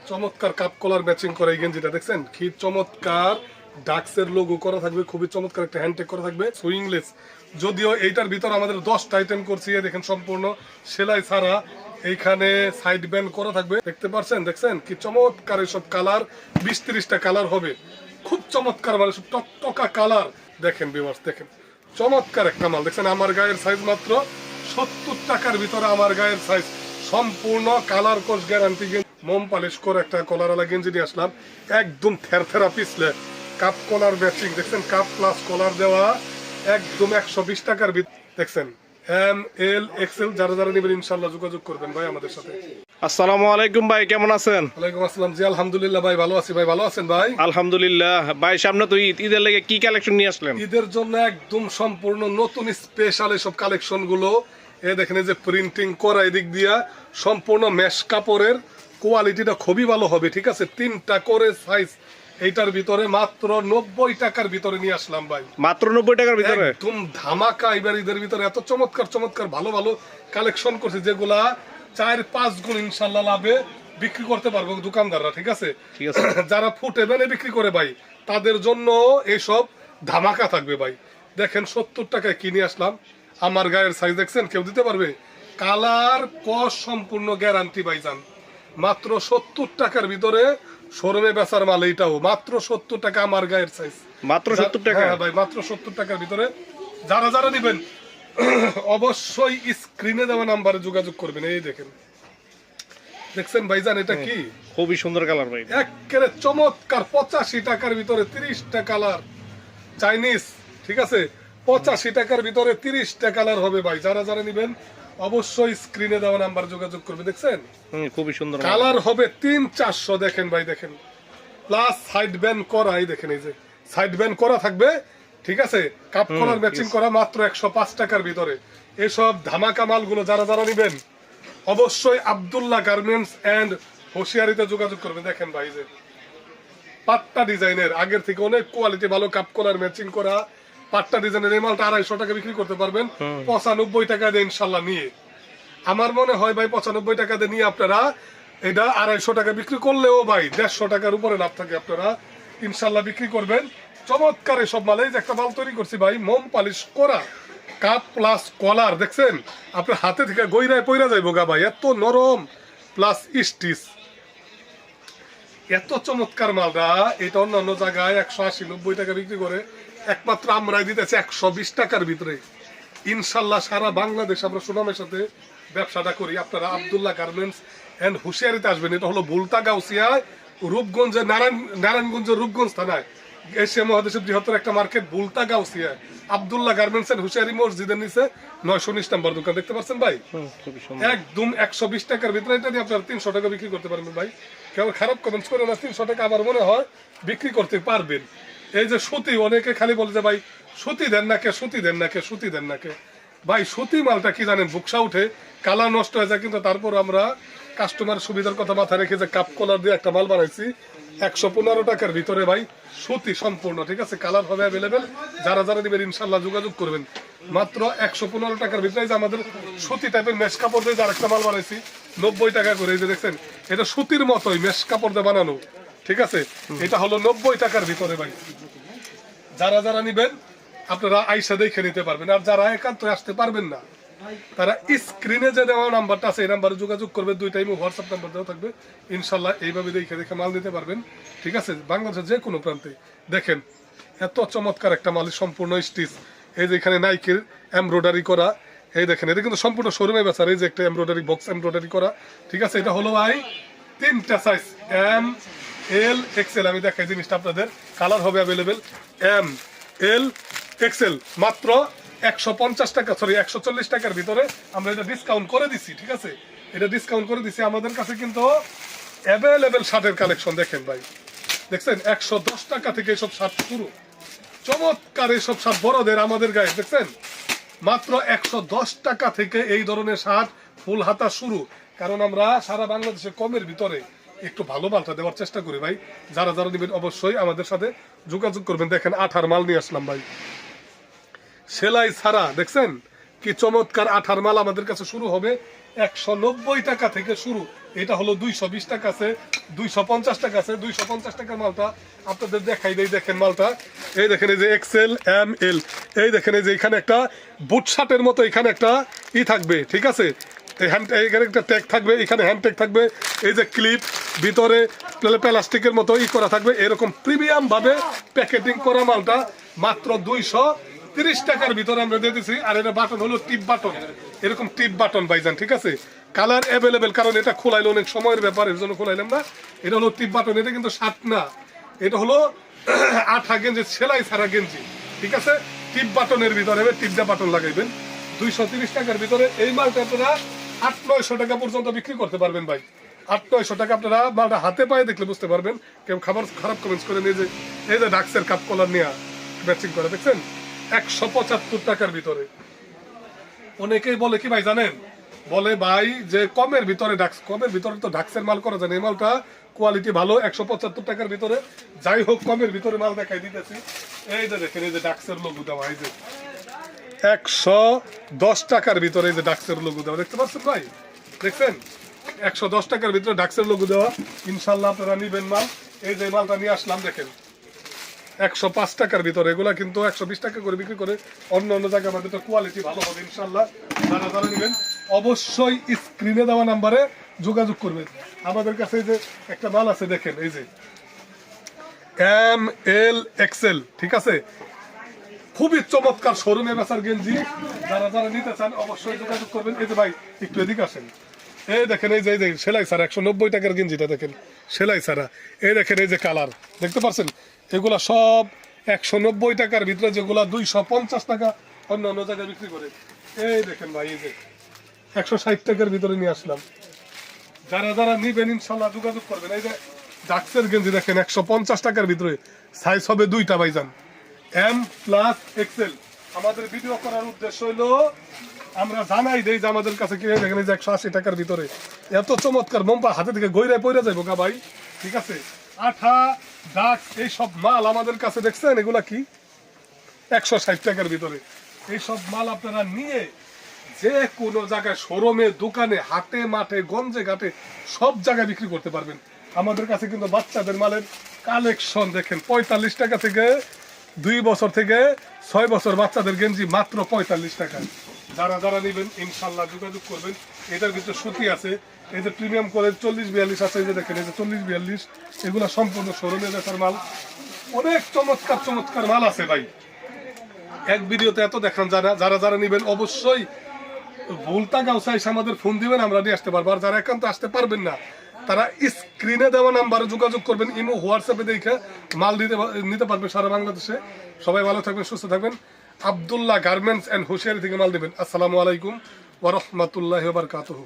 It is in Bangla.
চমৎকার কাপ কলার ম্যাচিং করা এই গেঞ্জিটা দেখছেন কি চমৎকার ডাক্সের লোগো করা থাকবে, খুবই চমৎকার একটা হ্যান্ডটেক করা থাকবে, সুইংলেস। যদিও এইটার ভিতর আমাদের 10টা আইটেম করছি, দেখেন সম্পূর্ণ সেলাই ছাড়া। এইখানে সাইড ব্যান্ড করা থাকবে, দেখতে পাচ্ছেন, দেখছেন কি চমৎকার এইসব কালার, 20-30টা কালার হবে, খুব চমৎকার, মানে সব টকটকা কালার। দেখেন ভিউয়ার্স, দেখেন চমৎকার একটা মাল। দেখছেন আমার গায়ের সাইজ মাত্র 70 টাকার ভিতরে, আমার গায়ের সাইজ সম্পূর্ণ কালার কোর্স গ্যারান্টি। মোম পালিশ করে একটা কলারওয়ালা গেঞ্জি নিয়ে আসলাম, একদম থেরথেরা পিছলে কাপ কলার ম্যাচিং। দেখছেন কাপ প্লাস কলার দেওয়া, একদম 120 টাকার ভিতরে। দেখছেন ML XL, যারা যারা নেবেন ইনশাল্লাহ যোগাযোগ করবেন ভাই আমাদের সাথে। আসসালামু আলাইকুম ভাই, কেমন আছেন? ওয়ালাইকুম আসসালাম, জি আলহামদুলিল্লাহ ভাই, ভালো আছি ভাই, ভালো আছেন ভাই? আলহামদুলিল্লাহ ভাই, সামনে তো ঈদের লেগে কি কালেকশন নিয়ে আসলেন? ঈদের জন্য একদম সম্পূর্ণ নতুন স্পেশাল এসব কালেকশন গুলো। এই দেখেন এই যে প্রিন্টিং করা, এদিক দিয়া সম্পূর্ণ মেশ কাপড়ের, কোয়ালিটিটা খুবই ভালো হবে, ঠিক আছে। 3টা করে সাইজ, এইটার ভিতরে মাত্র 90 টাকার ভিতরে নিয়ে আসলাম ভাই, মাত্র 90 টাকার ভিতরে একদম ধামাকা। এবার ঈদের ভিতরে এত চমৎকার চমৎকার ভালো ভালো কালেকশন করছে, যেগুলা 4-5 গুণ ইনশাল্লাহ লাভে বিক্রি করতে পারবো দোকানদাররা, ঠিক আছে। যারা ফুটে বেনে বিক্রি করে ভাই, তাদের জন্য এইসব ধামাকা থাকবে ভাই। দেখেন 70 টাকায় কিনে আসলাম, আমার গায়ের সাইজ দেখছেন, কেউ দিতে পারবে? কালার কস সম্পূর্ণ গ্যারান্টি ভাইজান, মাত্র 70 টাকার ভিতরে শোরুমে বেচার মাল এইটাও মাত্র 70 টাকা, আমার গায়ের সাইজ মাত্র 70 টাকা। হ্যাঁ ভাই, মাত্র 70 টাকার ভিতরে। যারা যারা নেবেন অবশ্যই স্ক্রিনে দেওয়া নাম্বারে যোগাযোগ করবেন। এই দেখেন, দেখছেন ভাইজান, এটা কি খুবই সুন্দর কালার ভাই, একেবারে চমৎকার। 85 টাকার ভিতরে 30টা কালার, চাইনিজ, ঠিক আছে। 85 টাকার ভিতরে 30টা কালার হবে ভাই। যারা যারা নেবেন অবশ্যই স্ক্রিনে দেওয়া নাম্বার যোগাযোগ করবে। দেখছেন খুবই সুন্দর কালার হবে 300-400। দেখেন ভাই, দেখেন প্লাস সাইড ব্যান্ড করা, এই দেখেন এই যে সাইড ব্যান্ড করা থাকবে, ঠিক আছে। কাপ কলার ম্যাচিং করা, মাত্র 105 টাকার ভিতরে। এসব ধামাকা মালগুলো যারা যারা নেবেন অবশ্যই আব্দুল্লাহ গার্মেন্টস এন্ড হোশিয়ারিতে যোগাযোগ করবেন। দেখেন ভাই, যে পাট্টা ডিজাইনের, আগের থেকে অনেক কোয়ালিটি ভালো কাপ কলার ম্যাচিং করা পাট্টা ডিজাইনের এই মালটা 250 টাকা বিক্রি করতে পারবেন 95 টাকা দিয়ে ইনশাল্লাহ নিয়ে। আমার মনে হয় ভাই 95 টাকা দিয়ে নিয়ে আপনারা এটা 250 টাকা বিক্রি করলেও ভাই 150 টাকার উপরে লাভ থাকে, আপনারা ইনশাল্লাহ বিক্রি করবেন। চমৎকার এসব মাল। এই যে একটা মাল তৈরি করছি ভাই, মোম পালিশ করা কাপ প্লাস কলার, দেখছেন আপনার হাতে থেকে গইরায় পইরা যাইবো গা ভাই, এত নরম প্লাস স্টিচ, এত চমৎকার মালটা। এটা অন্যান্য জায়গায় 180-90 টাকা বিক্রি করে, একমাত্র আমরাই দিতেছি 120 টাকার ভিতরে। ইনশাল্লাহ সারা বাংলাদেশ আমরা সুনামের সাথে ব্যবসাটা করি। আপনারা আব্দুল্লাহ গার্মেন্টস এন্ড হুশিয়ারিতে আসবেন। এটা হলো ভুলতা গাউসিয়ায়, রূপগঞ্জের নারায়ণগঞ্জের রূপগঞ্জ থানায়, এশিয়া মহাদেশের বৃহত্তর একটা মার্কেট ভুলতা গাউসিয়ায় আব্দুল্লাহ গার্মেন্টস এন্ড হুশিয়ারি মসজিদের নিচে 919 নম্বর দোকান। দেখতে পাচ্ছেন ভাই, একদম 120 টাকার ভিতরে। এটা নিয়ে আপনারা 300 টাকা বিক্রি করতে পারবেন ভাই। কেউ খারাপ কমেন্টস করে না, 300 টাকা আমার মনে হয় বিক্রি করতে পারবেন। এই যে সুতি, অনেকে খালি বলে যে ভাই সুতি দেন না কে, সুতি দেন না কে, সুতি দেন না কে। ভাই সুতি মালটা কি জানেন, বুকসা উঠে, কালার নষ্ট হয়ে যায়, কিন্তু তারপর আমরা কাস্টমার সুবিধার কথা মাথায় রেখে যে কাপ কলার দিয়ে একটা মাল বানাইছি 115 টাকার ভিতরে ভাই, সুতি সম্পূর্ণ, ঠিক আছে। কালার হবে অ্যাভেলেবেল, যারা যারা নেবেন ইনশাল্লাহ যোগাযোগ করবেন। মাত্র 115 টাকার ভিতরে যে আমাদের সুতি টাইপের মেশ কাপড় দিয়ে যার একটা মাল বানাইছি 90 টাকা করে। এই যে দেখছেন, এটা সুতির মতোই মেশ কাপড় দিয়ে বানানো, ঠিক আছে। এটা হলো 90 টাকার ভিতরে ভাই। যারা যারা নিবেন আপনারা আইসা দেখে নিতে পারবেন। আর যারা একান্ত আসতে পারবেন না, তারা স্ক্রিনে যে দেওয়া নাম্বারটা আছে এই নাম্বারে যোগাযোগ করবে। 2 টাইমে হোয়াটসঅ্যাপ নাম্বার দেওয়া থাকবে, ইনশাল্লাহ এইভাবে দেখে দেখে মাল নিতে পারবেন, ঠিক আছে। বাংলাদেশের যে কোনো প্রান্তে। দেখেন এত চমৎকার একটা মাল, সম্পূর্ণ স্টিচ। এই যে এখানে নাইকের এমব্রয়ডারি করা, এই দেখেন, এটা কিন্তু সম্পূর্ণ শোরুমে বেচার। এই যে একটা এমব্রয়ডারি বক্স এমব্রয়ডারি করা, ঠিক আছে। এটা হলো ভাই 3টা সাইজ, ML XL। আমি দেখাই জিনিসটা আপনাদের, কালার হবে অ্যাভেলেবেল ML XL। মাত্র 150 টাকা, সরি 140 টাকার ভিতরে আমরা এটা ডিসকাউন্ট করে দিছি, ঠিক আছে। এটা ডিসকাউন্ট করে দিছি। আমাদের কাছে কিন্তু অ্যাভেলেবেল শার্টের কালেকশন দেখেন ভাই, দেখছেন 110 টাকা থেকে এসব শার্ট শুরু। চমৎকার এসব শার্ট বড়দের আমাদের গায়ে, দেখছেন মাত্র 110 টাকা থেকে এই ধরনের শার্ট ফুল হাতা শুরু। কারণ আমরা সারা বাংলাদেশে কমের ভিতরে একটু ভালো মালটা দেওয়ার চেষ্টা করি ভাই। যারা যারা নেবেন অবশ্যই আমাদের সাথে যোগাযোগ করবেন। দেখেন 8 মাল নিয়ে আসলাম ভাই, সেলাই ছাড়া, দেখছেন কি চমৎকার 8 মাল। আমাদের কাছে শুরু হবে 190 টাকা থেকে শুরু, এটা হলো 220 টাকা আছে, 250 টাকা আছে। 250 টাকার মালটা আপনাদের দেখাই দেই, দেখেন মালটা, এই দেখেন এই যে এক্সেল এম এল, এই দেখেন এই যে এখানে একটা বুট শার্টের মতো এখানে একটা থাকবে, ঠিক আছে, এখানে একটা ট্যাগ থাকবে, এখানে হ্যান্ড ট্যাগ থাকবে, এই যে ক্লিপ ভিতরে প্লাস্টিকের মতো করা থাকবে, এরকম প্রিমিয়াম ভাবে প্যাকেটিং করা মালটা মাত্র 230 টাকার ভিতরে আমরা দিয়ে দিচ্ছি। আর এটা বাটন হলো টিপ বাটন, এরকম টিপ বাটন ভাইজান, ঠিক আছে, কালার অ্যাভেলেবেল, কারণ এটা খোলাইলে অনেক সময়ের ব্যাপার, এর জন্য খোলাইলাম না। এটা হলো টিপ বাটন, এটা কিন্তু শার্ট না, এটা হলো আঠা গেঞ্জি, সেলাই ছাড়া গেঞ্জি, ঠিক আছে। টিপ বাটনের ভিতরে টিপটা বাটন লাগাইবেন 230 টাকার ভিতরে। এই মালটা আপনারা 800-900 টাকা পর্যন্ত বিক্রি করতে পারবেন ভাই। 800-900 টাকা আপনারা মালটা হাতে পায়ে দেখলে বুঝতে পারবেন। কেউ খাবার খারাপ কমেন্টস করে নিয়ে যে এই যে ডাক্সের কাপ কলার নিয়ে ম্যাচিং করে, দেখছেন 175 টাকার ভিতরে। অনেকেই বলে কি ভাই জানেন, বলে ভাই যে কমের ভিতরে কমের ভিতরে তো ডাক্সের মাল করা যায় না, এই মালটা কোয়ালিটি ভালো 175 টাকার ভিতরে। যাই হোক, কমের ভিতরে মাল দেখাই দিতেছি, এই যে দেখেন এই যে ডাক্সের লোগো দেওয়া, এই যে 110 টাকার ভিতরে এই যে ডাক্সের লোগো দেওয়া, দেখতে পাচ্ছেন ভাই, দেখছেন 110 টাকার ভিতরে ডাক্সের লোগো দেওয়া। ইনশাল্লাহ আপনারা নিবেন মাল। এই যে মালটা নিয়ে আসলাম, দেখেন 105 টাকার ভিতরে, এগুলা কিন্তু 120 টাকা করে বিক্রি করে অন্য অন্য জায়গায়, আমাদের তো কোয়ালিটি ভালো হবে ইনশাল্লাহ। যারা যারা নেবেন অবশ্যই স্ক্রিনে দেওয়া নাম্বারে যোগাযোগ করবেন। আমাদের কাছে এই যে একটা মাল আছে, দেখেন এই যে এম এল এক্সেল, ঠিক আছে, খুবই চমৎকার শোরুমে বেচার গেঞ্জি। যারা যারা নিতে চান অবশ্যই যোগাযোগ করবেন। এই যে ভাই একটু এদিকে আসেন, এই দেখেন এই যে সেলাই ছাড়া 190 টাকার গেঞ্জিটা, দেখেন সেলাই ছাড়া, এই দেখেন এই যে কালার, দেখতে পাচ্ছেন, এগুলা সব 190 টাকার ভিতরে, যেগুলা 250 টাকা অন্য অন্য জায়গায় বিক্রি করে। এই দেখেন ভাই এই যে 160 টাকার ভিতরে নিয়ে আসলাম। যারা যারা নিবেন ইনশাল্লাহ যোগাযোগ করবেন। এই যে ডাক্সের গেঞ্জি দেখেন 150 টাকার ভিতরে, সাইজ হবে 2টা ভাইজান, এম প্লাস এক্সেল। আমাদের ভিডিও করার উদ্দেশ্য হইলো আমরা জানাই দেই যে আমাদের কাছে কি দেখেন এই যে 180 টাকার ভিতরে এত চমৎকার মোম্পা হাতে থেকে গইরায় পইরা যাইব গা ভাই, ঠিক আছে। আঠা ডাক্স এইসব মাল আমাদের কাছে, দেখছেন এগুলা কি 160 টাকার ভিতরে। এইসব মাল আপনারা নিয়ে যে কোনো জায়গায় শোরুমে, দোকানে, হাটে মাঠে, গঞ্জে ঘাটে সব জায়গায় বিক্রি করতে পারবেন। আমাদের কাছে কিন্তু বাচ্চাদের মালের কালেকশন দেখেন 45 টাকা থেকে 2 বছর থেকে 6 বছর বাচ্চাদের গেঞ্জি মাত্র 45 টাকা। যারা যারা নেবেন ইনশাল্লাহ যোগাযোগ করবেন। এটার ভিতরে সুতি আছে, এই যে প্রিমিয়াম করে 40-42 আছে, এই যে দেখেন এই যে 40-42, এগুলা সম্পূর্ণ শোরুমে দেখার মাল। অনেক চমৎকার চমৎকার মাল আছে ভাই, এক ভিডিওতে এত দেখান। যারা যারা নেবেন অবশ্যই ভুলতা গাউসাইস আমাদের ফোন দিবেন, আমরা নিয়ে আসতে পারবো। আর যারা একান্ত আসতে পারবেন না, তারা স্ক্রিনে দেওয়া নাম্বারে যোগাযোগ করবেন, ইমো হোয়াটসঅ্যাপে দেখে মাল নিতে পারবেন সারা বাংলাদেশে। সবাই ভালো থাকবেন, সুস্থ থাকবেন। আব্দুল্লাহ গার্মেন্টস এন্ড হুশিয়ারি থেকে মাল দিবেন। আসসালামু আলাইকুম ওয়া রাহমাতুল্লাহি ওয়া বারাকাতুহু।